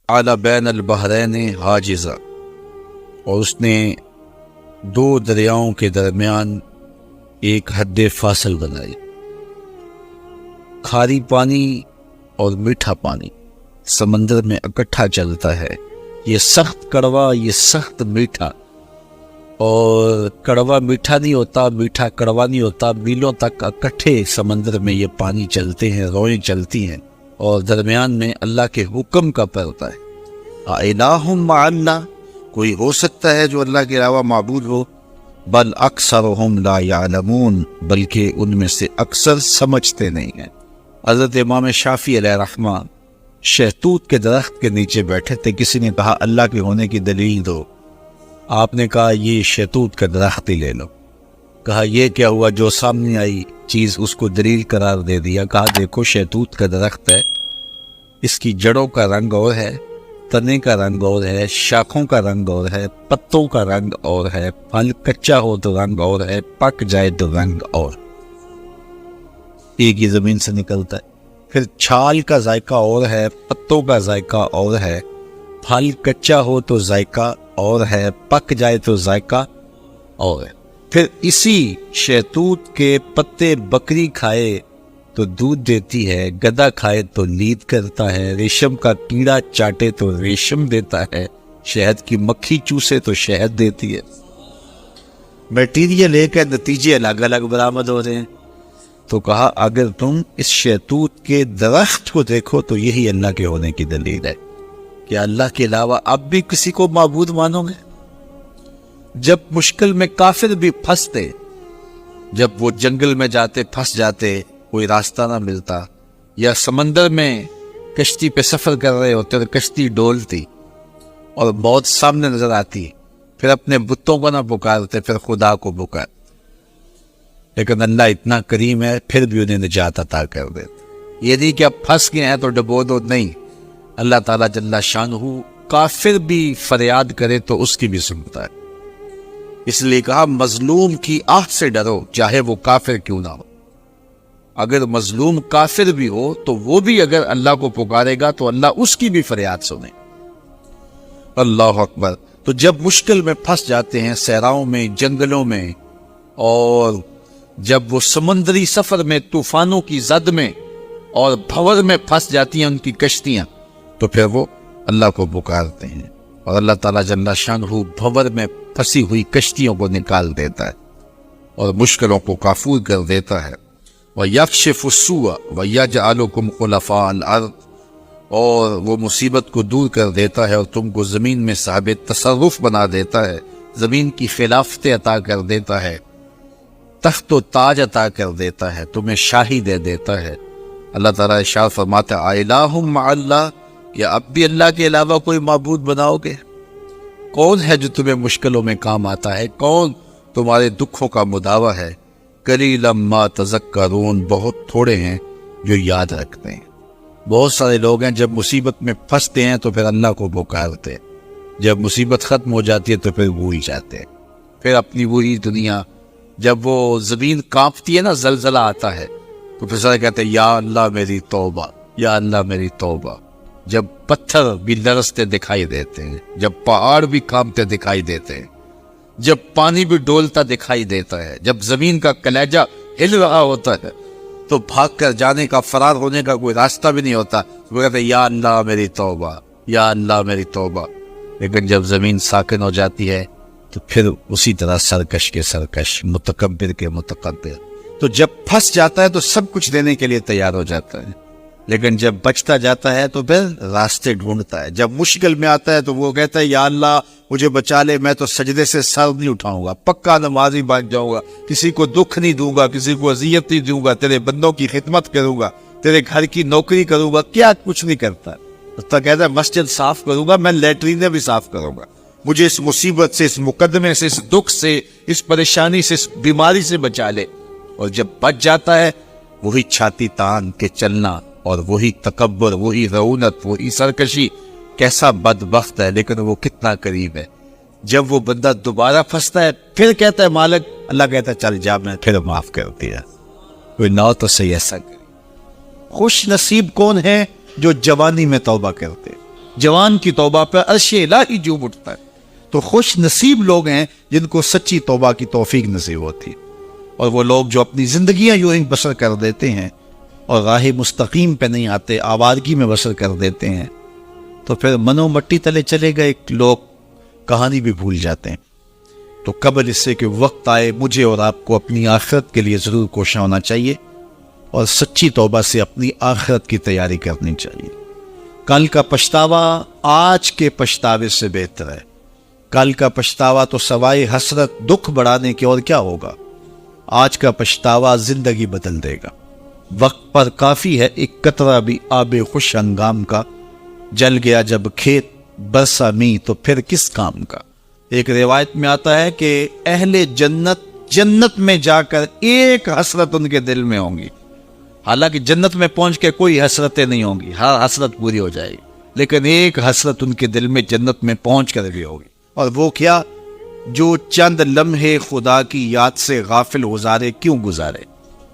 علی بین البحرین حاجزا، اور اس نے دو دریاؤں کے درمیان ایک حد فاصل بنائی۔ کھاری پانی اور میٹھا پانی سمندر میں اکٹھا چلتا ہے، یہ سخت کڑوا، یہ سخت میٹھا، اور کڑوا میٹھا نہیں ہوتا، میٹھا کڑوا نہیں ہوتا، میلوں تک اکٹھے سمندر میں یہ پانی چلتے ہیں، روئیں چلتی ہیں، اور درمیان میں اللہ کے حکم کا پردہ ہے۔ الہ مع اللہ، کوئی ہو سکتا ہے جو اللہ کے علاوہ معبود ہو؟ بل اکثرہم لا یعلمون، بلکہ ان میں سے اکثر سمجھتے نہیں ہیں۔ حضرت امام شافعی علیہ رحمہ شہتوت کے درخت کے نیچے بیٹھے تھے، کسی نے کہا اللہ کے ہونے کی دلیل دو، آپ نے کہا یہ شہتوت کا درخت ہی لے لو۔ کہا یہ کیا ہوا؟ جو سامنے آئی چیز اس کو دلیل قرار دے دیا۔ کہا دیکھو شہتوت کا درخت ہے، اس کی جڑوں کا رنگ اور ہے، تنے کا رنگ اور ہے، شاخوں کا رنگ اور ہے، پتوں کا رنگ اور ہے، پھل کچا ہو تو رنگ اور ہے، پک جائے تو رنگ اور، ایک ہی زمین سے نکلتا ہے۔ پھر چھال کا ذائقہ اور ہے، پتوں کا ذائقہ اور ہے، پھل کچا ہو تو ذائقہ اور ہے، پک جائے تو ذائقہ اور ہے۔ پھر اسی شہتوت کے پتے بکری کھائے تو دودھ دیتی ہے، گدھا کھائے تو لید کرتا ہے، ریشم کا کیڑا چاٹے تو ریشم دیتا ہے، شہد کی مکھی چوسے تو شہد دیتی ہے۔ میٹیریل ایک ہے، نتیجے الگ الگ برآمد ہو رہے ہیں۔ تو کہا اگر تم اس شہتوت کے درخت کو دیکھو تو یہی اللہ کے ہونے کی دلیل ہے کہ اللہ کے علاوہ اب بھی کسی کو معبود مانو گے؟ جب مشکل میں کافر بھی پھنستے، جب وہ جنگل میں جاتے پھنس جاتے، کوئی راستہ نہ ملتا، یا سمندر میں کشتی پہ سفر کر رہے ہوتے اور کشتی ڈولتی اور موت سامنے نظر آتی، پھر اپنے بتوں کو نہ پکارتے، پھر خدا کو پکارتے، لیکن اللہ اتنا کریم ہے پھر بھی انہیں نجات عطا کر دیتے۔ یہ نہیں کہ اب پھنس گئے ہیں تو ڈبو دو، نہیں، اللہ تعالیٰ جل شانہ کافر بھی فریاد کرے تو اس کی بھی سنتا ہے۔ اس لیے کہا مظلوم کی آہ سے ڈرو چاہے وہ کافر کیوں نہ ہو۔ اگر مظلوم کافر بھی ہو تو وہ بھی اگر اللہ کو پکارے گا تو اللہ اس کی بھی فریاد سنے۔ اللہ اکبر۔ تو جب مشکل میں پھنس جاتے ہیں، صحراؤں میں، جنگلوں میں، اور جب وہ سمندری سفر میں طوفانوں کی زد میں اور بھور میں پھنس جاتی ہیں ان کی کشتیاں، تو پھر وہ اللہ کو پکارتے ہیں، اور اللہ تعالیٰ جل شانہ بھور میں پھنسی ہوئی کشتیوں کو نکال دیتا ہے اور مشکلوں کو کافور کر دیتا ہے۔ وَيَكْشِفُ السُّوءَ وَيَجْعَلُكُمْ خُلَفَاءَ الْأَرْضِ، اور وہ مصیبت کو دور کر دیتا ہے اور تم کو زمین میں صاحب تصرف بنا دیتا ہے، زمین کی خلافتیں عطا کر دیتا ہے، تخت و تاج عطا کر دیتا ہے، تمہیں شاہی دے دیتا ہے۔ اللہ تعالیٰ ارشاد فرماتا ہے الہ مع اللہ، یا اب بھی اللہ کے علاوہ کوئی معبود بناؤ گے؟ کون ہے جو تمہیں مشکلوں میں کام آتا ہے؟ کون تمہارے دکھوں کا مداوع ہے؟ قلیلا ما تذکرون، بہت تھوڑے ہیں جو یاد رکھتے ہیں۔ بہت سارے لوگ ہیں جب مصیبت میں پھنستے ہیں تو پھر اللہ کو پکارتے ہیں، جب مصیبت ختم ہو جاتی ہے تو پھر بھول جاتے ہیں، پھر اپنی وہی دنیا۔ جب وہ زمین کانپتی ہے نا، زلزلہ آتا ہے، تو پھر سارے کہتے ہیں یا اللہ میری توبہ، یا اللہ میری توبہ۔ جب پتھر بھی لرزتے دکھائی دیتے ہیں، جب پہاڑ بھی کانپتے دکھائی دیتے ہیں، جب پانی بھی ڈولتا دکھائی دیتا ہے، جب زمین کا کلیجہ ہل رہا ہوتا ہے، تو بھاگ کر جانے کا، فرار ہونے کا کوئی راستہ بھی نہیں ہوتا، وہ کہتے ہیں یا اللہ میری توبہ، یا اللہ میری توبہ۔ لیکن جب زمین ساکن ہو جاتی ہے تو پھر اسی طرح سرکش کے سرکش، متکبر کے متکبر۔ تو جب پھنس جاتا ہے تو سب کچھ دینے کے لیے تیار ہو جاتا ہے، لیکن جب بچتا جاتا ہے تو پھر راستے ڈھونڈتا ہے۔ جب مشکل میں آتا ہے تو وہ کہتا ہے یا اللہ مجھے بچا لے، میں تو سجدے سے سر نہیں اٹھاؤں گا، پکا نمازی بن جاؤں گا، کسی کو دکھ نہیں دوں گا، کسی کو اذیت نہیں دوں گا، تیرے بندوں کی خدمت کروں گا، تیرے گھر کی نوکری کروں گا۔ کیا کچھ نہیں کرتا، تو کہتا ہے مسجد صاف کروں گا، میں لیٹرینیں بھی صاف کروں گا، مجھے اس مصیبت سے، اس مقدمے سے، اس دکھ سے، اس پریشانی سے، اس بیماری سے بچا لے۔ اور جب بچ جاتا ہے وہی چھاتی تان کے چلنا، اور وہی تکبر، وہی رعونت، وہی سرکشی۔ کیسا بدبخت ہے، لیکن وہ کتنا قریب ہے۔ جب وہ بندہ دوبارہ پھنستا ہے پھر کہتا ہے مالک، اللہ کہتا ہے چل جا میں پھر معاف کر دیا، کوئی نہ تو صحیح ایسا کرے۔ خوش نصیب کون ہے؟ جو جوانی میں توبہ کرتے، جوان کی توبہ پہ عرش الہی جھوم اٹھتا ہے۔ تو خوش نصیب لوگ ہیں جن کو سچی توبہ کی توفیق نصیب ہوتی ہے، اور وہ لوگ جو اپنی زندگیاں یوں ہی بسر کر دیتے ہیں اور راہ مستقیم پہ نہیں آتے، آوارگی میں بسر کر دیتے ہیں، تو پھر منو مٹی تلے چلے گئے لوگ کہانی بھی بھول جاتے ہیں۔ تو قبل اس سے کہ وقت آئے مجھے اور آپ کو اپنی آخرت کے لیے ضرور کوشاں ہونا چاہیے، اور سچی توبہ سے اپنی آخرت کی تیاری کرنی چاہیے۔ کل کا پچھتاوا آج کے پچھتاوے سے بہتر ہے۔ کل کا پچھتاوا تو سوائے حسرت دکھ بڑھانے کے اور کیا ہوگا؟ آج کا پچھتاوا زندگی بدل دے گا۔ وقت پر کافی ہے ایک قطرہ بھی آب خوش ہنگام کا، جل گیا جب کھیت برسا می تو پھر کس کام کا۔ ایک روایت میں آتا ہے کہ اہل جنت میں جا کر ایک حسرت ان کے دل میں ہوں گی، حالانکہ جنت میں پہنچ کے کوئی حسرتیں نہیں ہوں گی، ہر حسرت پوری ہو جائے گی، لیکن ایک حسرت ان کے دل میں جنت میں پہنچ کر بھی ہوگی، اور وہ کیا؟ جو چند لمحے خدا کی یاد سے غافل گزارے کیوں گزارے۔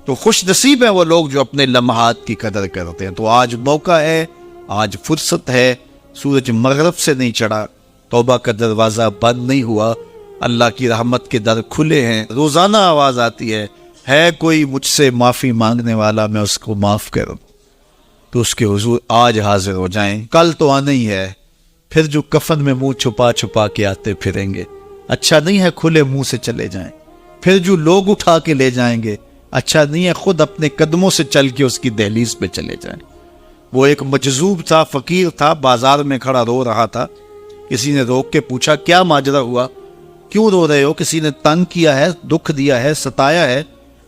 تو خوش نصیب ہیں وہ لوگ جو اپنے لمحات کی قدر کرتے ہیں۔ تو آج موقع ہے، آج فرصت ہے، سورج مغرب سے نہیں چڑھا، توبہ کا دروازہ بند نہیں ہوا، اللہ کی رحمت کے در کھلے ہیں، روزانہ آواز آتی ہے کوئی مجھ سے معافی مانگنے والا میں اس کو معاف کروں، تو اس کے حضور آج حاضر ہو جائیں، کل تو آنا ہی ہے۔ پھر جو کفن میں منہ چھپا چھپا کے آتے پھریں گے، اچھا نہیں ہے کھلے منہ سے چلے جائیں۔ پھر جو لوگ اٹھا کے لے جائیں گے، اچھا نہیں ہے خود اپنے قدموں سے چل کے اس کی دہلیز پہ چلے جائیں۔ وہ ایک مجذوب تھا، فقیر تھا، بازار میں کھڑا رو رہا تھا، کسی نے روک کے پوچھا کیا ماجرا ہوا، کیوں رو رہے ہو؟ کسی نے تنگ کیا ہے، دکھ دیا ہے، ستایا ہے؟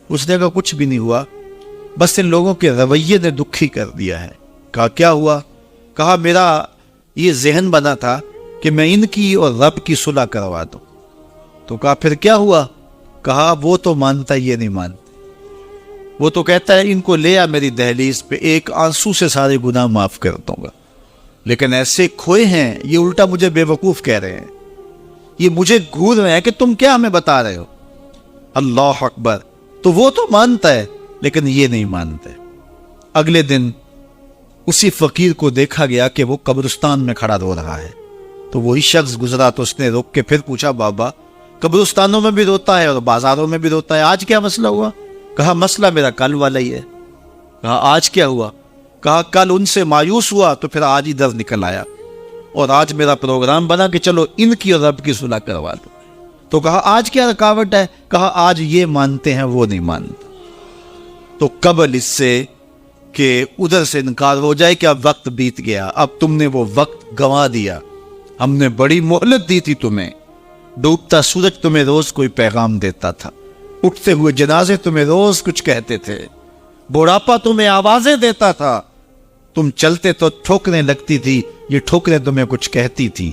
اس نے کہا کچھ بھی نہیں ہوا، بس ان لوگوں کے رویے نے دکھی کر دیا ہے۔ کہا کیا ہوا؟ کہا میرا یہ ذہن بنا تھا کہ میں ان کی اور رب کی صلح کروا دوں۔ تو کہا پھر کیا ہوا؟ کہا وہ تو مانتا یہ نہیں مانتا، وہ تو کہتا ہے ان کو لے آ میری دہلیز پہ، ایک آنسو سے سارے گناہ معاف کر دوں گا، لیکن ایسے کھوئے ہیں یہ الٹا مجھے بے وقوف کہہ رہے ہیں، یہ مجھے گھور رہے ہیں کہ تم کیا ہمیں بتا رہے ہو۔ اللہ اکبر۔ تو وہ تو مانتا ہے لیکن یہ نہیں مانتے۔ اگلے دن اسی فقیر کو دیکھا گیا کہ وہ قبرستان میں کھڑا رو رہا ہے، تو وہی شخص گزرا تو اس نے روک کے پھر پوچھا بابا قبرستانوں میں بھی روتا ہے اور بازاروں میں بھی روتا ہے، آج کیا مسئلہ ہوا؟ کہا مسئلہ میرا کل والا ہی ہے۔ کہا آج کیا ہوا؟ کہا کل ان سے مایوس ہوا تو پھر آج ہی درد نکل آیا، اور آج میرا پروگرام بنا کہ چلو ان کی اور رب کی صلح کروا دو۔ تو کہا آج کیا رکاوٹ ہے؟ کہا آج یہ مانتے ہیں وہ نہیں مانتا۔ تو قبل اس سے کہ ادھر سے انکار ہو جائے کہ اب وقت بیت گیا، اب تم نے وہ وقت گنوا دیا، ہم نے بڑی مہلت دی تھی تمہیں، ڈوبتا سورج تمہیں روز کوئی پیغام دیتا تھا، اٹھتے ہوئے جنازے تمہیں روز کچھ کہتے تھے، بڑھاپا تمہیں آوازیں دیتا تھا، تم چلتے تو ٹھوکریں لگتی تھی، یہ ٹھوکریں تمہیں کچھ کہتی تھی،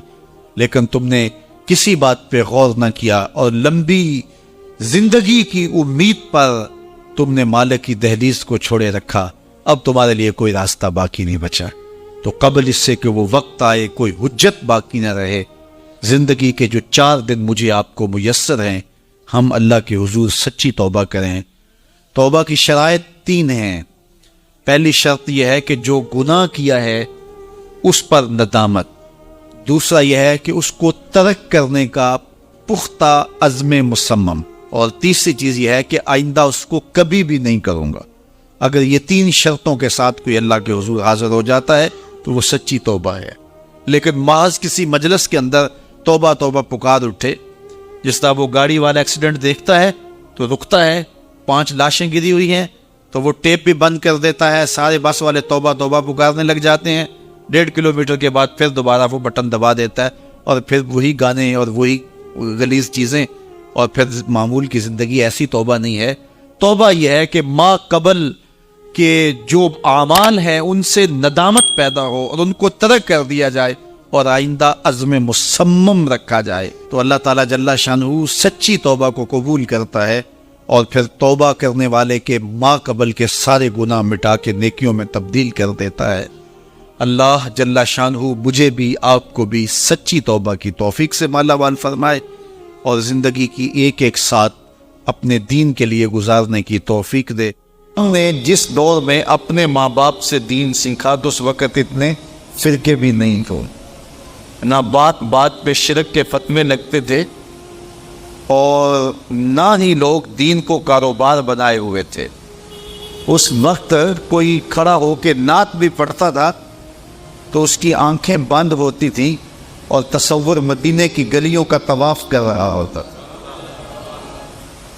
لیکن تم نے کسی بات پہ غور نہ کیا، اور لمبی زندگی کی امید پر تم نے مالک کی دہلیز کو چھوڑے رکھا، اب تمہارے لیے کوئی راستہ باقی نہیں بچا۔ تو قبل اس سے کہ وہ وقت آئے کوئی حجت باقی نہ رہے، زندگی کے جو 4 دن مجھے آپ کو میسر ہیں، ہم اللہ کے حضور سچی توبہ کریں۔ توبہ کی شرائط 3 ہیں۔ پہلی شرط یہ ہے کہ جو گناہ کیا ہے اس پر ندامت، دوسرا یہ ہے کہ اس کو ترک کرنے کا پختہ عزم مصمم، اور تیسری چیز یہ ہے کہ آئندہ اس کو کبھی بھی نہیں کروں گا۔ اگر یہ 3 شرطوں کے ساتھ کوئی اللہ کے حضور حاضر ہو جاتا ہے تو وہ سچی توبہ ہے۔ لیکن محض کسی مجلس کے اندر توبہ توبہ پکار اٹھے، جس طرح وہ گاڑی والا ایکسیڈنٹ دیکھتا ہے تو رکتا ہے، 5 لاشیں گری ہوئی ہیں تو وہ ٹیپ بھی بند کر دیتا ہے، سارے بس والے توبہ توبہ پکارنے لگ جاتے ہیں، 1.5 کلومیٹر کے بعد پھر دوبارہ وہ بٹن دبا دیتا ہے، اور پھر وہی گانے اور وہی غلیظ چیزیں، اور پھر معمول کی زندگی۔ ایسی توبہ نہیں ہے۔ توبہ یہ ہے کہ ما قبل کہ جو اعمال ہیں ان سے ندامت پیدا ہو اور ان کو ترک کر دیا جائے، اور آئندہ عزم مصمم رکھا جائے، تو اللہ تعالیٰ جل شانہ سچی توبہ کو قبول کرتا ہے، اور پھر توبہ کرنے والے کے ما قبل کے سارے گناہ مٹا کے نیکیوں میں تبدیل کر دیتا ہے۔ اللہ جل شانہ مجھے بھی آپ کو بھی سچی توبہ کی توفیق سے مالا مال فرمائے اور زندگی کی ایک ایک ساتھ اپنے دین کے لیے گزارنے کی توفیق دے۔ ہم نے جس دور میں اپنے ماں باپ سے دین سیکھا تو اس وقت اتنے فرقے بھی نہیں تھے، نہ بات بات پہ شرک کے فتوے لگتے تھے اور نہ ہی لوگ دین کو کاروبار بنائے ہوئے تھے۔ اس وقت کوئی کھڑا ہو کے نعت بھی پڑھتا تھا تو اس کی آنکھیں بند ہوتی تھیں اور تصور مدینے کی گلیوں کا طواف کر رہا ہوتا تھا،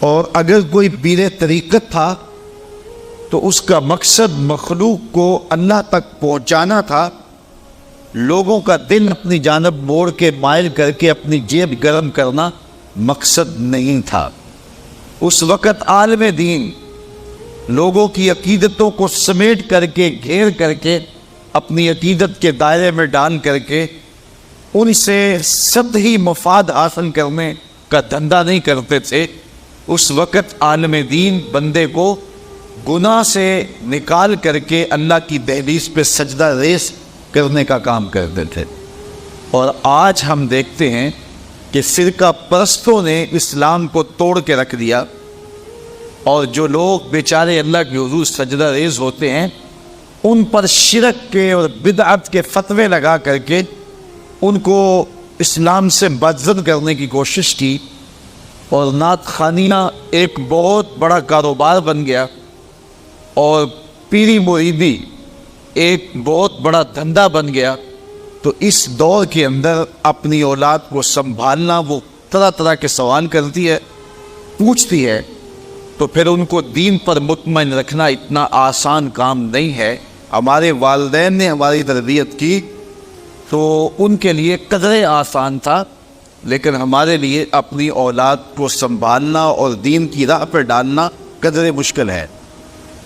اور اگر کوئی پیر طریقت تھا تو اس کا مقصد مخلوق کو اللہ تک پہنچانا تھا، لوگوں کا دل اپنی جانب موڑ کے مائل کر کے اپنی جیب گرم کرنا مقصد نہیں تھا۔ اس وقت عالم دین لوگوں کی عقیدتوں کو سمیٹ کر کے گھیر کر کے اپنی عقیدت کے دائرے میں ڈال کر کے ان سے سطحی مفاد حاصل کرنے کا دھندا نہیں کرتے تھے۔ اس وقت عالم دین بندے کو گناہ سے نکال کر کے اللہ کی دہلیز پہ سجدہ ریز کرنے کا کام کرتے تھے۔ اور آج ہم دیکھتے ہیں کہ فرقہ پرستوں نے اسلام کو توڑ کے رکھ دیا، اور جو لوگ بیچارے اللہ کے حضور سجدہ ریز ہوتے ہیں ان پر شرک کے اور بدعت کے فتوے لگا کر کے ان کو اسلام سے بدزد کرنے کی کوشش کی، اور نعت خوانیہ ایک بہت بڑا کاروبار بن گیا، اور پیری مریدی ایک بہت بڑا دھندا بن گیا۔ تو اس دور کے اندر اپنی اولاد کو سنبھالنا، وہ طرح طرح کے سوال کرتی ہے، پوچھتی ہے، تو پھر ان کو دین پر مطمئن رکھنا اتنا آسان کام نہیں ہے۔ ہمارے والدین نے ہماری تربیت کی تو ان کے لیے قدرے آسان تھا، لیکن ہمارے لیے اپنی اولاد کو سنبھالنا اور دین کی راہ پر ڈالنا قدرے مشکل ہے۔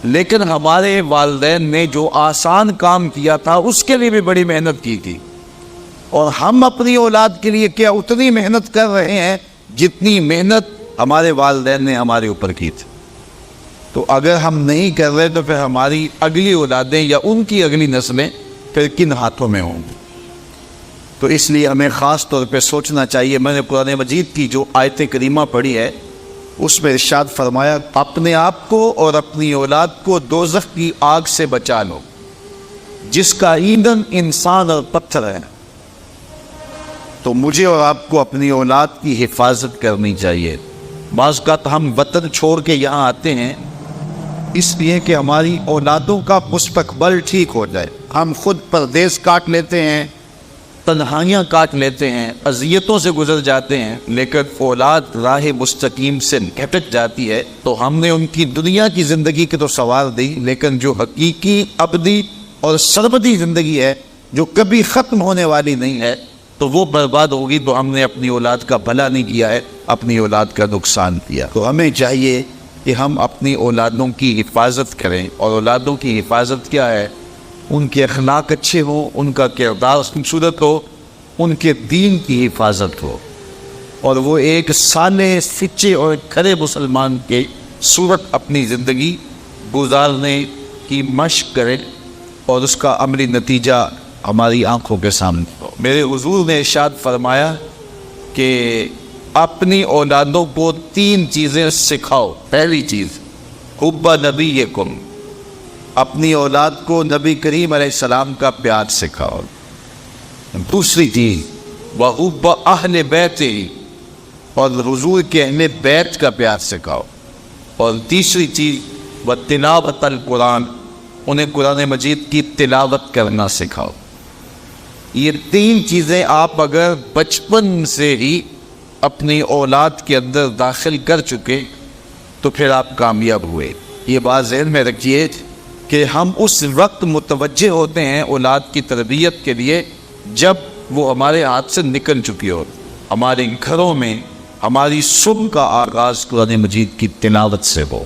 لیکن ہمارے والدین نے جو آسان کام کیا تھا اس کے لیے بھی بڑی محنت کی تھی، اور ہم اپنی اولاد کے لیے کیا اتنی محنت کر رہے ہیں جتنی محنت ہمارے والدین نے ہمارے اوپر کی تھی۔ تو اگر ہم نہیں کر رہے تو پھر ہماری اگلی اولادیں یا ان کی اگلی نسلیں پھر کن ہاتھوں میں ہوں گی؟ تو اس لیے ہمیں خاص طور پہ سوچنا چاہیے۔ میں نے قرآن مجید کی جو آیت کریمہ پڑھی ہے اس میں ارشاد فرمایا، اپنے آپ کو اور اپنی اولاد کو دوزخ کی آگ سے بچا لو جس کا ایندھن انسان اور پتھر ہے۔ تو مجھے اور آپ کو اپنی اولاد کی حفاظت کرنی چاہیے۔ بعض اوقات ہم وطن چھوڑ کے یہاں آتے ہیں اس لیے کہ ہماری اولادوں کا مستقبل ٹھیک ہو جائے۔ ہم خود پردیس کاٹ لیتے ہیں، تنہائیاں کاٹ لیتے ہیں، اذیتوں سے گزر جاتے ہیں، لیکن اولاد راہ مستقیم سے بھٹک جاتی ہے تو ہم نے ان کی دنیا کی زندگی کی تو سوار دی، لیکن جو حقیقی ابدی اور سرمدی زندگی ہے جو کبھی ختم ہونے والی نہیں ہے تو وہ برباد ہوگی۔ تو ہم نے اپنی اولاد کا بھلا نہیں کیا ہے، اپنی اولاد کا نقصان کیا۔ تو ہمیں چاہیے کہ ہم اپنی اولادوں کی حفاظت کریں، اور اولادوں کی حفاظت کیا ہے؟ ان کے اخلاق اچھے ہوں، ان کا کردار خوبصورت ہو، ان کے دین کی حفاظت ہو، اور وہ ایک صالح، سچے اور کھرے مسلمان کے صورت اپنی زندگی گزارنے کی مشق کریں، اور اس کا عملی نتیجہ ہماری آنکھوں کے سامنے ہو۔ میرے حضور نے ارشاد فرمایا کہ اپنی اولادوں کو 3 چیزیں سکھاؤ۔ پہلی چیز حب نبیکم، اپنی اولاد کو نبی کریم علیہ السلام کا پیار سکھاؤ۔ دوسری چیز وحب اہل بیت، اور حضور کے اہل بیت کا پیار سکھاؤ۔ اور تیسری چیز وتلاوت القرآن، انہیں قرآن مجید کی تلاوت کرنا سکھاؤ۔ یہ 3 چیزیں آپ اگر بچپن سے ہی اپنی اولاد کے اندر داخل کر چکے تو پھر آپ کامیاب ہوئے۔ یہ بات ذہن میں رکھیے کہ ہم اس وقت متوجہ ہوتے ہیں اولاد کی تربیت کے لیے جب وہ ہمارے ہاتھ سے نکل چکی ہو۔ ہمارے گھروں میں ہماری صبح کا آغاز قرآن مجید کی تلاوت سے ہو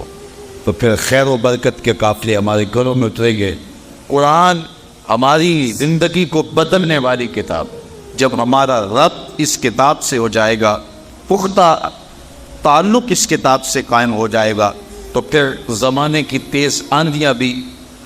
تو پھر خیر و برکت کے قافلے ہمارے گھروں میں اتریں گے۔ قرآن ہماری زندگی کو بدلنے والی کتاب، جب ہمارا ربط اس کتاب سے ہو جائے گا، پختہ تعلق اس کتاب سے قائم ہو جائے گا، تو پھر زمانے کی تیز آندیاں بھی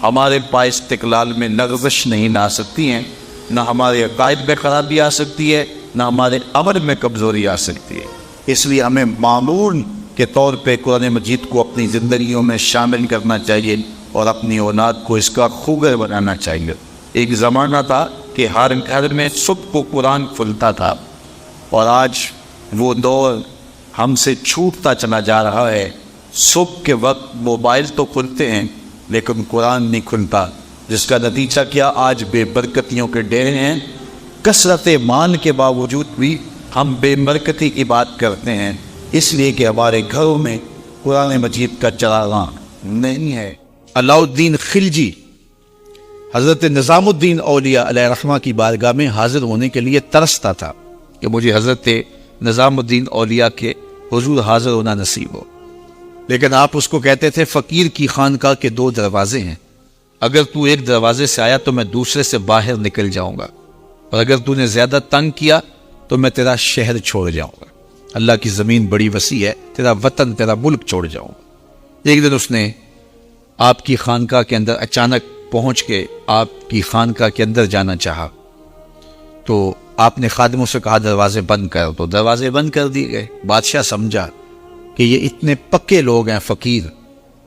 ہمارے پاس استقلال میں لغزش نہیں لا سکتی ہیں، نہ ہمارے عقائد میں خرابی آ سکتی ہے، نہ ہمارے عمل میں کمزوری آ سکتی ہے۔ اس لیے ہمیں معمول کے طور پہ قرآن مجید کو اپنی زندگیوں میں شامل کرنا چاہیے اور اپنی اولاد کو اس کا خوگر بنانا چاہیے۔ ایک زمانہ تھا کہ ہر گھر میں صبح کو قرآن کھلتا تھا، اور آج وہ دور ہم سے چھوٹتا چلا جا رہا ہے۔ صبح کے وقت موبائل تو کھلتے ہیں لیکن قرآن نہیں کھلتا، جس کا نتیجہ کیا؟ آج بے برکتیوں کے ڈیرے ہیں۔ کثرت مال کے باوجود بھی ہم بے برکتی کی بات کرتے ہیں، اس لیے کہ ہمارے گھروں میں قرآن مجید کا چراغاں نہیں ہے۔ علاء الدین خلجی حضرت نظام الدین اولیاء علیہ الرحمہ کی بارگاہ میں حاضر ہونے کے لیے ترستا تھا کہ مجھے حضرت نظام الدین اولیاء کے حضور حاضر ہونا نصیب ہو، لیکن آپ اس کو کہتے تھے فقیر کی خانقاہ کے 2 دروازے ہیں، اگر تو ایک دروازے سے آیا تو میں دوسرے سے باہر نکل جاؤں گا، اور اگر تو نے زیادہ تنگ کیا تو میں تیرا شہر چھوڑ جاؤں گا، اللہ کی زمین بڑی وسیع ہے، تیرا وطن تیرا ملک چھوڑ جاؤں گا۔ ایک دن اس نے آپ کی خانقاہ کے اندر اچانک پہنچ کے آپ کی خانقاہ کے اندر جانا چاہا، تو آپ نے خادموں سے کہا دروازے بند کر، تو دروازے بند کر دیے گئے۔ بادشاہ سمجھا کہ یہ اتنے پکے لوگ ہیں فقیر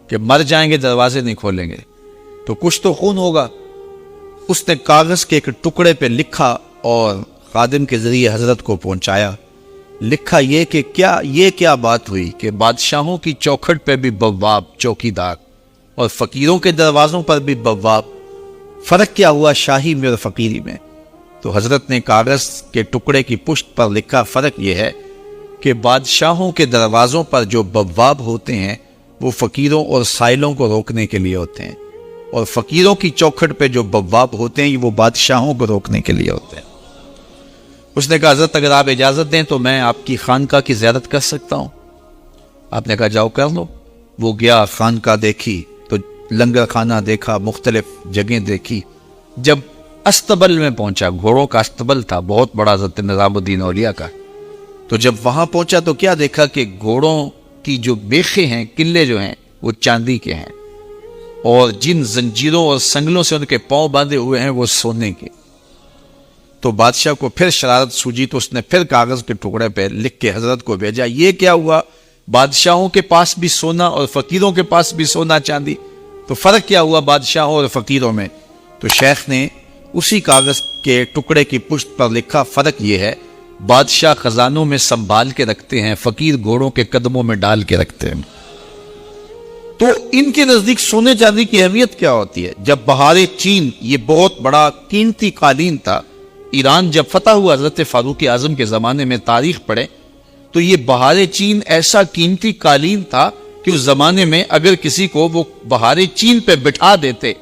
کہ مر جائیں گے دروازے نہیں کھولیں گے تو کچھ تو خون ہوگا۔ اس نے کاغذ کے ایک ٹکڑے پہ لکھا اور خادم کے ذریعے حضرت کو پہنچایا۔ لکھا یہ کہ کیا بات ہوئی کہ بادشاہوں کی چوکھٹ پہ بھی بواب چوکیدار اور فقیروں کے دروازوں پر بھی بواب، فرق کیا ہوا شاہی میں اور فقیری میں؟ تو حضرت نے کاغذ کے ٹکڑے کی پشت پر لکھا فرق یہ ہے کہ بادشاہوں کے دروازوں پر جو بواب ہوتے ہیں وہ فقیروں اور سائلوں کو روکنے کے لیے ہوتے ہیں، اور فقیروں کی چوکھٹ پہ جو بواب ہوتے ہیں وہ بادشاہوں کو روکنے کے لیے ہوتے ہیں۔ اس نے کہا حضرت اگر آپ اجازت دیں تو میں آپ کی خانقاہ کی زیارت کر سکتا ہوں؟ آپ نے کہا جاؤ کر لو۔ وہ گیا، خانقاہ دیکھی تو لنگر خانہ دیکھا، مختلف جگہیں دیکھی۔ جب استبل میں پہنچا، گھوڑوں کا استبل تھا بہت بڑا حضرت نظام الدین اولیاء کا، تو جب وہاں پہنچا تو کیا دیکھا کہ گھوڑوں کی جو بیخیں ہیں، قلعے جو ہیں وہ چاندی کے ہیں، اور جن زنجیروں اور سنگلوں سے ان کے پاؤں باندھے ہوئے ہیں وہ سونے کے۔ تو بادشاہ کو پھر شرارت سوجی تو اس نے پھر کاغذ کے ٹکڑے پہ لکھ کے حضرت کو بھیجا، یہ کیا ہوا؟ بادشاہوں کے پاس بھی سونا اور فقیروں کے پاس بھی سونا چاندی، تو فرق کیا ہوا بادشاہوں اور فقیروں میں؟ تو شیخ نے اسی کاغذ کے ٹکڑے کی پشت پر لکھا فرق یہ ہے بادشاہ خزانوں میں سنبھال کے رکھتے ہیں، فقیر گھوڑوں کے قدموں میں ڈال کے رکھتے ہیں۔ تو ان کے نزدیک سونے چاندی کی اہمیت کیا ہوتی ہے؟ جب بہار چین، یہ بہت بڑا قیمتی قالین تھا، ایران جب فتح ہوا حضرت فاروق اعظم کے زمانے میں، تاریخ پڑھیں تو یہ بہار چین ایسا قیمتی قالین تھا کہ اس زمانے میں اگر کسی کو وہ بہار چین پہ بٹھا دیتے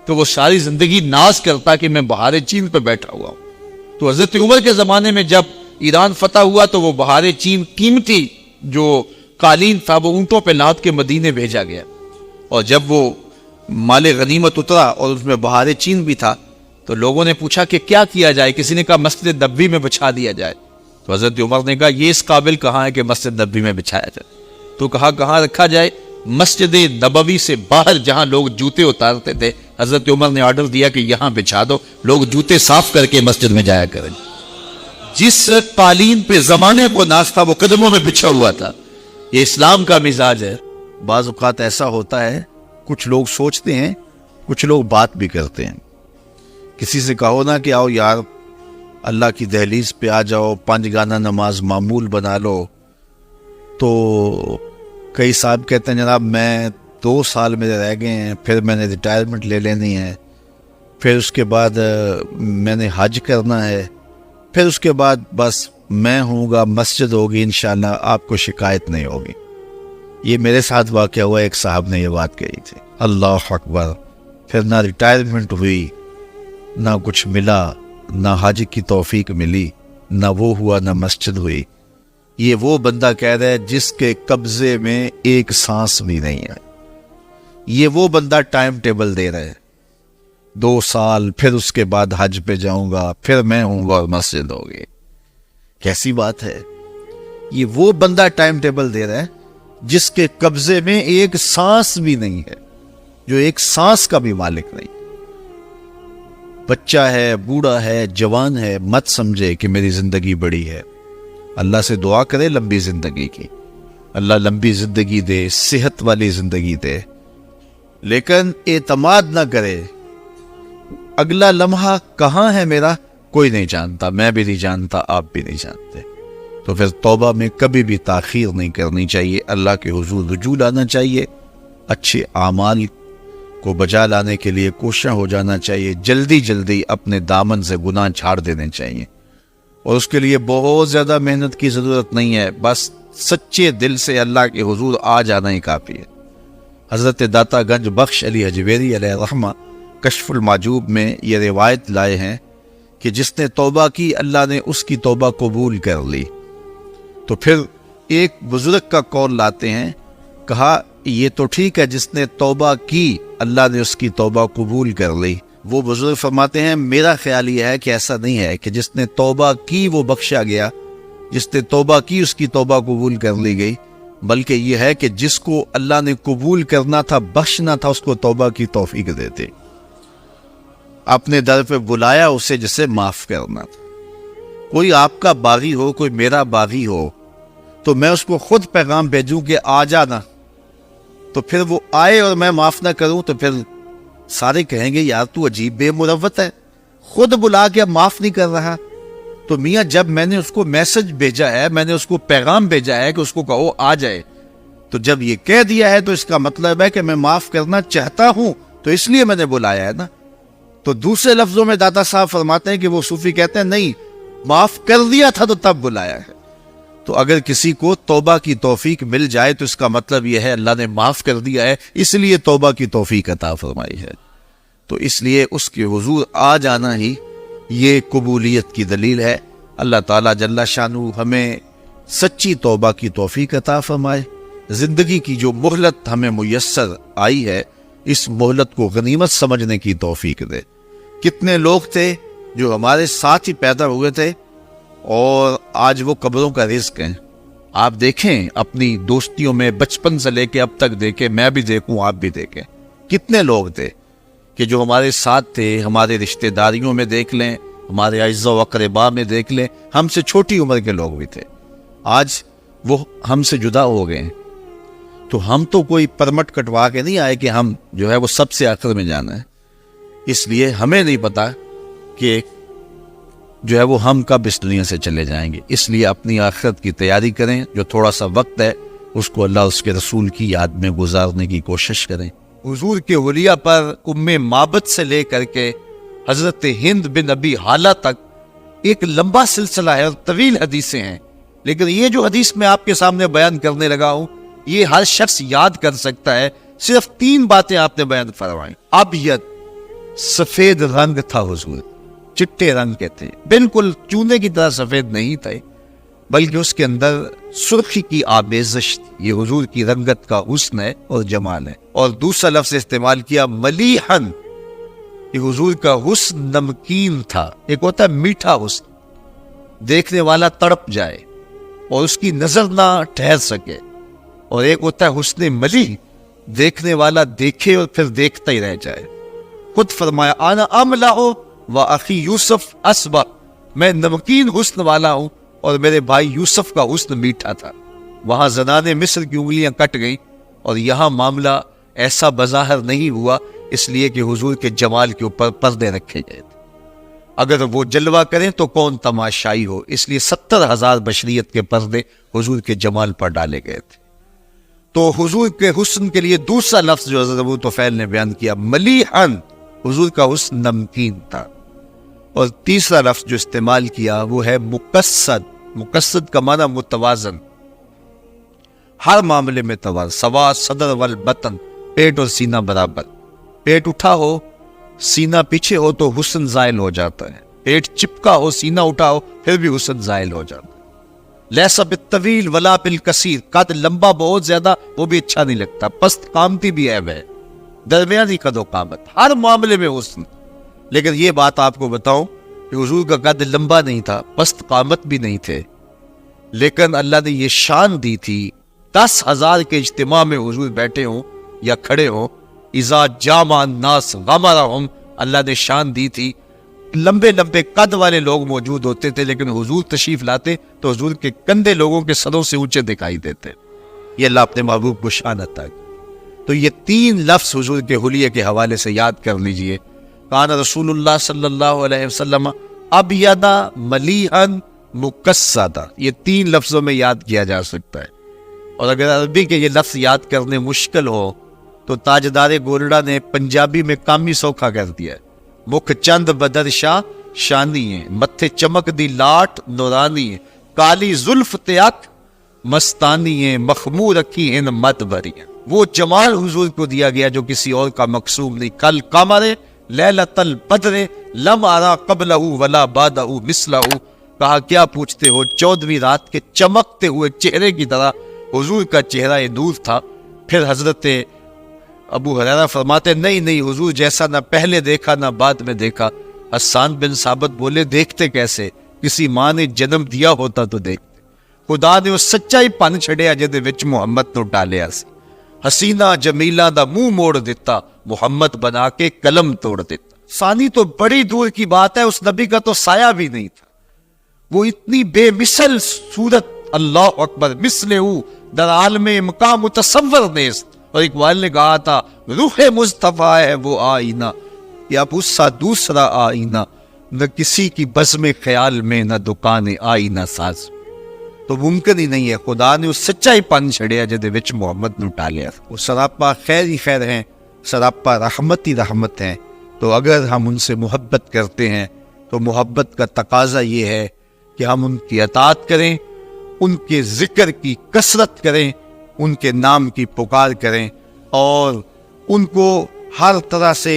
تو وہ ساری زندگی ناز کرتا کہ میں بہار چین پہ بیٹھا ہوا ہوں۔ تو حضرت عمر کے زمانے میں جب ایران فتح ہوا تو وہ بہار چین قیمتی جو قالین تھا وہ اونٹوں پہ لاد کے مدینے بھیجا گیا، اور جب وہ مال غنیمت اترا اور اس میں بہار چین بھی تھا تو لوگوں نے پوچھا کہ کیا کیا جائے؟ کسی نے کہا مسجد نبوی میں بچھا دیا جائے، تو حضرت عمر نے کہا یہ اس قابل کہاں ہے کہ مسجد نبوی میں بچھایا جائے؟ تو کہا کہاں رکھا جائے؟ مسجد نبوی سے باہر جہاں لوگ جوتے اتارتے تھے، حضرت عمر نے آرڈر دیا کہ یہاں بچھا دو، لوگ جوتے صاف کر کے مسجد میں جایا کریں۔ جس قالین پہ زمانے کو ناز تھا وہ قدموں میں بچھا ہوا تھا۔ یہ اسلام کا مزاج ہے۔ بعض اوقات ایسا ہوتا ہے، کچھ لوگ سوچتے ہیں، کچھ لوگ بات بھی کرتے ہیں۔ کسی سے کہو نا کہ آؤ یار اللہ کی دہلیز پہ آ جاؤ، 5 گانا نماز معمول بنا لو، تو کئی صاحب کہتے ہیں جناب میں 2 سال میرے رہ گئے ہیں، پھر میں نے ریٹائرمنٹ لے لینی ہے، پھر اس کے بعد میں نے حج کرنا ہے، پھر اس کے بعد بس میں ہوں گا، مسجد ہوگی انشاءاللہ، آپ کو شکایت نہیں ہوگی۔ یہ میرے ساتھ واقعہ ہوا، ایک صاحب نے یہ بات کہی تھی۔ اللہ اکبر! پھر نہ ریٹائرمنٹ ہوئی، نہ کچھ ملا، نہ حج کی توفیق ملی، نہ وہ ہوا، نہ مسجد ہوئی۔ یہ وہ بندہ کہہ رہا ہے جس کے قبضے میں ایک سانس بھی نہیں ہے۔ یہ وہ بندہ ٹائم ٹیبل دے رہا ہے، 2 سال، پھر اس کے بعد حج پہ جاؤں گا، پھر میں ہوں گا اور مسجد ہوگی۔ کیسی بات ہے؟ یہ وہ بندہ ٹائم ٹیبل دے رہا ہے جس کے قبضے میں ایک سانس بھی نہیں ہے، جو ایک سانس کا بھی مالک نہیں. بچہ ہے، بوڑھا ہے، جوان ہے، مت سمجھے کہ میری زندگی بڑی ہے. اللہ سے دعا کرے لمبی زندگی کی، اللہ لمبی زندگی دے، صحت والی زندگی دے، لیکن اعتماد نہ کرے اگلا لمحہ کہاں ہے میرا کوئی نہیں جانتا، میں بھی نہیں جانتا، آپ بھی نہیں جانتے. تو پھر توبہ میں کبھی بھی تاخیر نہیں کرنی چاہیے، اللہ کے حضور رجوع لانا چاہیے، اچھے اعمال کو بجا لانے کے لیے کوشاں ہو جانا چاہیے، جلدی جلدی اپنے دامن سے گناہ جھاڑ دینے چاہیے. اور اس کے لیے بہت زیادہ محنت کی ضرورت نہیں ہے، بس سچے دل سے اللہ کے حضور آ جانا ہی کافی ہے. حضرت داتا گنج بخش علی حجویری علیہ رحمہ کشف المعجوب میں یہ روایت لائے ہیں کہ جس نے توبہ کی اللہ نے اس کی توبہ قبول کر لی. تو پھر ایک بزرگ کا قول لاتے ہیں، کہا یہ تو ٹھیک ہے جس نے توبہ کی اللہ نے اس کی توبہ قبول کر لی. وہ بزرگ فرماتے ہیں میرا خیال یہ ہے کہ ایسا نہیں ہے کہ جس نے توبہ کی وہ بخشا گیا، جس نے توبہ کی اس کی توبہ قبول کر لی گئی، بلکہ یہ ہے کہ جس کو اللہ نے قبول کرنا تھا، بخشنا تھا، اس کو توبہ کی توفیق دیتے، اپنے در پہ بلایا اسے جسے معاف کرنا تھا. کوئی آپ کا باغی ہو، کوئی میرا باغی ہو، تو میں اس کو خود پیغام بھیجوں کہ آ جانا، تو پھر وہ آئے اور میں معاف نہ کروں تو پھر سارے کہیں گے یار تو عجیب بے مروت ہے، خود بلا کے معاف نہیں کر رہا. تو میاں جب میں نے اس کو میسج بھیجا ہے، میں نے اس کو پیغام بھیجا ہے کہ اس کو کہو آ جائے، تو جب یہ کہہ دیا ہے تو اس کا مطلب ہے کہ میں معاف کرنا چاہتا ہوں، تو اس لیے میں نے بلایا ہے نا. تو دوسرے لفظوں میں داتا صاحب فرماتے ہیں کہ وہ صوفی کہتے ہیں نہیں، معاف کر دیا تھا تو تب بلایا ہے. تو اگر کسی کو توبہ کی توفیق مل جائے تو اس کا مطلب یہ ہے اللہ نے معاف کر دیا ہے، اس لیے توبہ کی توفیق عطا فرمائی ہے. تو اس لیے اس کے حضور آ جانا ہی یہ قبولیت کی دلیل ہے. اللہ تعالیٰ جل شانہ ہمیں سچی توبہ کی توفیق عطا فرمائے. زندگی کی جو مہلت ہمیں میسر آئی ہے، اس مہلت کو غنیمت سمجھنے کی توفیق دے. کتنے لوگ تھے جو ہمارے ساتھ ہی پیدا ہوئے تھے اور آج وہ قبروں کا رزق ہیں. آپ دیکھیں اپنی دوستیوں میں، بچپن سے لے کے اب تک دیکھیں، میں بھی دیکھوں آپ بھی دیکھیں، کتنے لوگ تھے کہ جو ہمارے ساتھ تھے. ہمارے رشتہ داریوں میں دیکھ لیں، ہمارے اعزاء و اقرباء میں دیکھ لیں، ہم سے چھوٹی عمر کے لوگ بھی تھے، آج وہ ہم سے جدا ہو گئے ہیں. تو ہم تو کوئی پرمٹ کٹوا کے نہیں آئے کہ ہم جو ہے وہ سب سے آخر میں جانا ہے. اس لیے ہمیں نہیں پتا کہ جو ہے وہ ہم کب اس دنیا سے چلے جائیں گے. اس لیے اپنی آخرت کی تیاری کریں، جو تھوڑا سا وقت ہے اس کو اللہ اس کے رسول کی یاد میں گزارنے کی کوشش کریں. حضور کے اولیاء پر ام معبد سے لے کر کے حضرت ہند بن ابی حالہ تک ایک لمبا سلسلہ ہے اور طویل حدیثیں ہیں، لیکن یہ جو حدیث میں آپ کے سامنے بیان کرنے لگا ہوں یہ ہر شخص یاد کر سکتا ہے. صرف 3 باتیں آپ نے بیان فرمائیں. ابیض، سفید رنگ تھا حضور، چٹے رنگ کے تھے، بالکل چونے کی طرح سفید نہیں تھے، بلکہ اس کے اندر سرخی کی آمیزش تھی. یہ حضور کی رنگت کا حسن ہے اور جمال ہے. اور دوسرا لفظ استعمال کیا ملیحن، یہ حضور کا حسن نمکین تھا. ایک ہوتا ہے میٹھا حسن، دیکھنے والا تڑپ جائے اور اس کی نظر نہ ٹھہر سکے، اور ایک ہوتا ہے حسن ملیح، دیکھنے والا دیکھے اور پھر دیکھتا ہی رہ جائے. خود فرمایا انا املح و اخی یوسف اسبق، میں نمکین حسن والا ہوں اور میرے بھائی یوسف کا حسن میٹھا تھا. وہاں زنان مصر کی انگلیاں کٹ گئیں اور یہاں معاملہ ایسا بظاہر نہیں ہوا، اس لیے کہ حضور کے جمال کے اوپر پردے رکھے گئے تھے. اگر وہ جلوہ کریں تو کون تماشائی ہو، اس لیے 70,000 بشریت کے پردے حضور کے جمال پر ڈالے گئے تھے. تو حضور کے حسن کے لیے دوسرا لفظ جو حضرت ابو طفیل نے بیان کیا ملیحن، حضور کا حسن نمکین تھا. اور تیسرا لفظ جو استعمال کیا وہ ہے مقصد. مقصد کا معنی متوازن، ہر معاملے میں توازن. سوا صدر والبطن، پیٹ اور سینہ برابر. پیٹ اٹھا ہو سینہ پیچھے ہو تو حسن زائل ہو جاتا ہے، پیٹ چپکا ہو سینہ اٹھا ہو پھر بھی حسن زائل ہو جاتا ہے. لیسا بالطویل ولا بالقصیر، قد لمبا بہت زیادہ وہ بھی اچھا نہیں لگتا، پست قامتی بھی عیب ہے، درمیانی قد و قامت، ہر معاملے میں حسن. لیکن یہ بات آپ کو بتاؤں کہ حضور کا قد لمبا نہیں تھا، پست قامت بھی نہیں تھے، لیکن اللہ نے یہ شان دی تھی 10,000 کے اجتماع میں حضور بیٹھے ہوں یا کھڑے ہوں اذا جامع الناس غمرہم، اللہ نے شان دی تھی. لمبے لمبے قد والے لوگ موجود ہوتے تھے، لیکن حضور تشریف لاتے تو حضور کے کندھے لوگوں کے سروں سے اونچے دکھائی دیتے. یہ اللہ اپنے محبوب کو شان عطا کی. تو یہ 3 لفظ حضور کے حلیے کے حوالے سے یاد کر لیجئے. کان رسول اللہ صلی اللہ علیہ وسلم ابیض ملیحا مکسدا، یہ 3 لفظوں میں یاد کیا جا سکتا ہے. اور اگر عربی کے یہ لفظ یاد کرنے مشکل ہو تو تاجدار گولڈا نے پنجابی میں کامی سوکھا کر دیا ہے. مکھ چند بدر شاہ شانی ہے، متھے چمک دی لاٹ نورانی ہے، کالی زلف تے اکھ مستانی ہے، مخمور رکھی ہیں مت بھری ہیں. وہ جمال حضور کو دیا گیا جو کسی اور کا مقصوم نہیں. کل قمر لیلۃ البدر لم ارا قبلہ ولا بعدہ مثلہ. کہا کیا پوچھتے ہو، 14ویں رات کے چمکتے ہوئے چہرے کی طرح حضور کا چہرہ نور تھا. پھر حضرت ابو ہریرہ فرماتے نہیں حضور جیسا نہ پہلے دیکھا نہ بعد میں دیکھا. حسان بن ثابت بولے دیکھتے کیسے، کسی ماں نے جنم دیا ہوتا تو دیکھتے. خدا نے وہ سچائی پن چھڑیا جدے وچ محمد نو ڈالیا سی. حسینہ جمیلہ دا منہ موڑ دیتا، محمد بنا کے قلم توڑ دیتا. ثانی تو بڑی دور کی بات ہے، اس نبی کا تو سایہ بھی نہیں تھا. وہ اتنی بے مثل صورت، اللہ اکبر، مثل در عالم مقام متصور نیست. اور اقبال نے کہا تھا روح مصطفیٰ ہے وہ آئینہ، یا بھوسا دوسرا آئینہ، نہ کسی کی بزم خیال میں نہ دکان آئینہ ساز. تو ممکن ہی نہیں ہے. خدا نے اس سچائی پن چھڑیا جدے وچ محمد نو ڈالیا. وہ سراپا خیر ہی خیر ہیں، سراپا رحمت ہی رحمت ہیں. تو اگر ہم ان سے محبت کرتے ہیں تو محبت کا تقاضا یہ ہے کہ ہم ان کی اطاعت کریں، ان کے ذکر کی کثرت کریں، ان کے نام کی پکار کریں، اور ان کو ہر طرح سے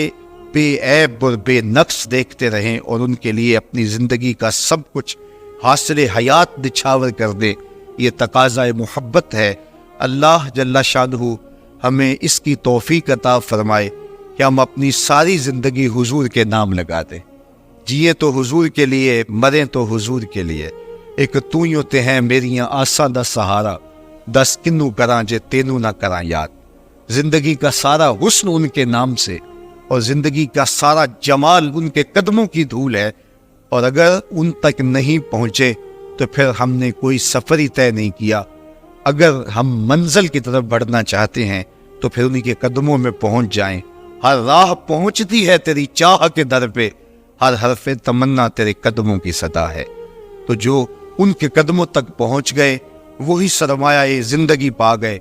بے عیب اور بے نقص دیکھتے رہیں، اور ان کے لیے اپنی زندگی کا سب کچھ حاصل حیات نچھاور کر دے. یہ تقاضۂ محبت ہے. اللہ جل شانہ ہمیں اس کی توفیق عطا فرمائے کہ ہم اپنی ساری زندگی حضور کے نام لگا دیں. جیے تو حضور کے لیے، مریں تو حضور کے لیے. ایک تو یوں تے ہیں میریاں آساں دا سہارا، دس کنوں کراں جے تینوں نہ کراں یاد. زندگی کا سارا حسن ان کے نام سے، اور زندگی کا سارا جمال ان کے قدموں کی دھول ہے. اور اگر ان تک نہیں پہنچے تو پھر ہم نے کوئی سفر ہی طے نہیں کیا. اگر ہم منزل کی طرف بڑھنا چاہتے ہیں تو پھر انہی کے قدموں میں پہنچ جائیں. ہر راہ پہنچتی ہے تیری چاہ کے در پہ، ہر حرف تمنا تیرے قدموں کی صدا ہے. تو جو ان کے قدموں تک پہنچ گئے وہی سرمایہ زندگی پا گئے.